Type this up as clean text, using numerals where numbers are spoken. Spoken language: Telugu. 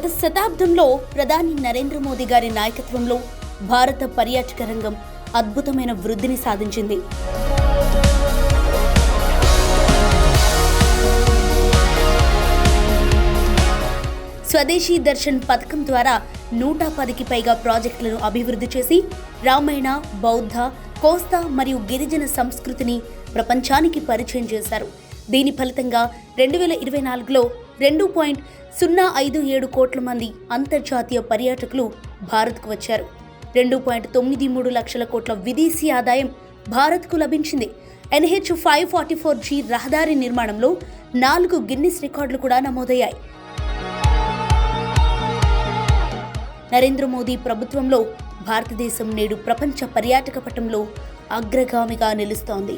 గత శతాబ్దంలో ప్రధాని నరేంద్ర మోదీ గారి నాయకత్వంలో భారత పర్యాటక రంగం అద్భుతమైన వృద్ధిని సాధించింది. స్వదేశీ దర్శన్ పథకం ద్వారా 110కి పైగా ప్రాజెక్టులను అభివృద్ధి చేసి రామాయణ, బౌద్ధ, కోస్తా మరియు గిరిజన సంస్కృతిని ప్రపంచానికి పరిచయం చేశారు. దీని ఫలితంగా 2024లో 2.057 కోట్ల మంది అంతర్జాతీయ పర్యాటకులు భారత్కు వచ్చారు. 2.93 లక్షల కోట్ల విదేశీ ఆదాయం భారత్కు లభించింది. NH 544G రహదారి నిర్మాణంలో 4 గిన్నిస్ రికార్డులు కూడా నమోదయ్యాయి. నరేంద్ర మోదీ ప్రభుత్వంలో భారతదేశం నేడు ప్రపంచ పర్యాటక పటంలో అగ్రగామిగా నిలుస్తోంది.